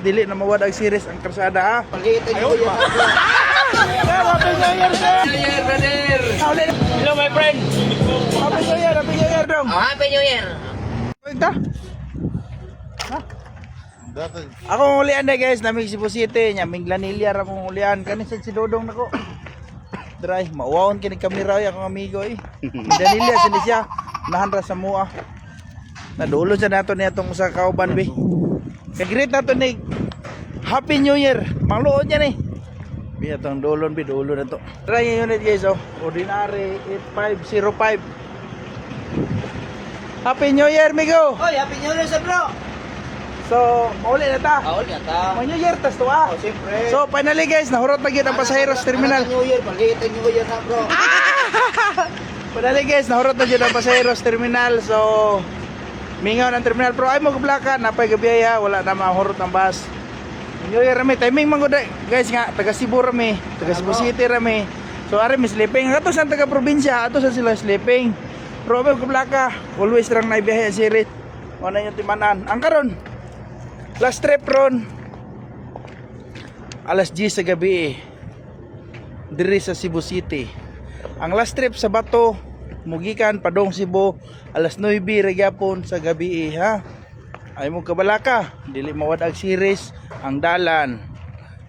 dili na mawadag series ang karsada ha. Pagkita niyo yan. Happy New Year, sir! New Year, brother! Hello, my friend! Happy New Year dong! Oh, Happy New Year! Ito? Ha? Ako ulian na guys, namig Cebu City, nyaming Lanilla akong ulian. Kanin si Dodong nako. Dry, mauwaon kini kamera ay akong amigo eh. Lanilla sila siya, nahanra sa mua. Nadulo siya nato niya itong sa kauban be. Kagreet nato ni Happy New Year. Mangluod niya ni. Biya itong dulon be, dulo na to. Try unit guys oh, ordinary 8505. Happy New Year, migo! Oy, Happy New Year sa bro. So, mauli na ta. All na ta. May New Year, tas to ah. Oh, siyempre. So, finally guys, nahurot na gyud ang pasahero sa terminal. New Year, pagkita New Year na bro. Finally guys, nahurot na gyud ang pasahero sa terminal. So, mingaw ng terminal. Pero ay mo kablaka, napay gabiyaya, wala na mahurot ang bus. New Year rami, timing man gud guys nga, taga Cebu rami, taga Cebu City rami. So, ari mi sleeping. Ato sa taga probinsya, ato sa sila sleeping. Pero ay mo kablaka, always rang naibiyahe ang sirit. Wala yung timanan. Ang karon, last trip ron alas 10 sa gabi diri sa Cebu City. Ang last trip sa Bato mugikan padong Cebu alas 9 ra gyapon sa gabi ha. Ay mo kabalaka dili mawadag series ang dalan.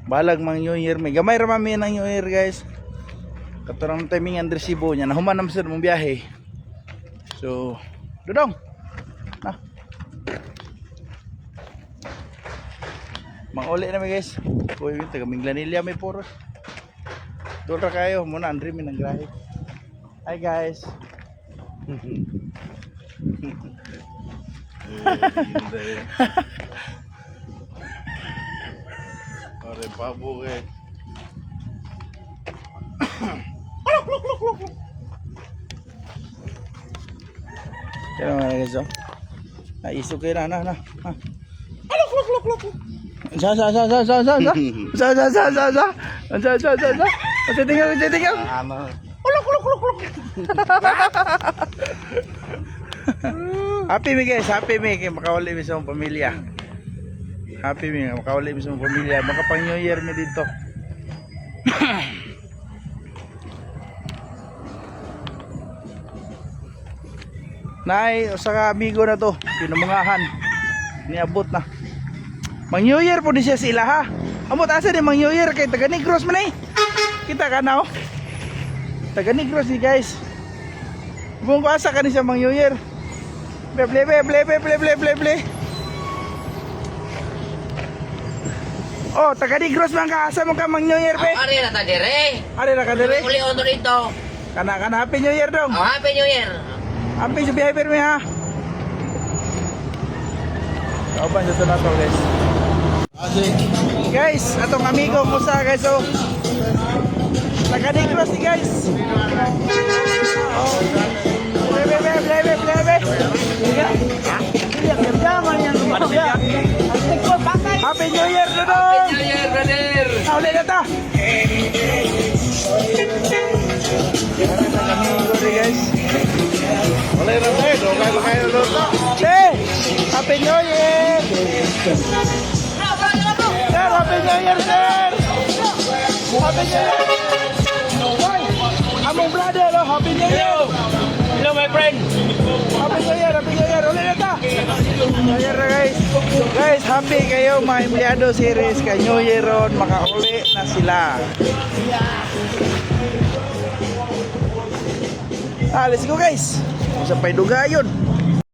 Balag mang New Year, may gamay ra mami ng New Year guys. Katurang timing andre Cebu nya nahuman na sa mong biyahe. So, Dodong. Na. Manguli na mi guys. Kuy taga Minglanilla may puro. Dora kayo muna Andre mi nang grahe. Hi guys. Ore babu ke. Kaya mga guys oh. Naisog kayo na. Ha. Sa. Tinggal. Ano? Happy mi guys, happy mi kay makawali mi sa mong pamilya. Happy mi makawali mi sa mong pamilya, makapang New Year mi dito. Nay, usa ka amigo na to, pinamungahan. Niabot na. Mang New Year po di siya sila ha. Amot asa ni Mang New Year kay taga Negros man eh. Kita ka na oh. Taga Negros ni guys. Buong ko asa ka ni siya Mang New Year. Ble. Oh, taga Negros man ka asa mo ka Mang New Year be. Ari na ta dire. Ari na ka dire. Uli on dito. Kana Happy New Year dong. Oh, Happy New Year! Happy sa behavior mi ha. Kauban sa na to guys. Guys, atong amigo mo sa guys oh. Taga Negros si guys. Oh. Plebe. Happy New Year Dodong. New Year, brother! Ulit na ta. Amigo ni guys. Wala na tayo, doon kayo doon. Hey, Happy New Year. Sir, Happy New Year, sir. Happy New Year. Hoy, among brother, oh, Happy New Year. Hello, my friend! Happy New Year. Ulit na ta. New Year na guys. Guys, happy kayo mga empleyado series kay New Year ron. Makauli na sila. Let's go guys. Sa pay dugayon.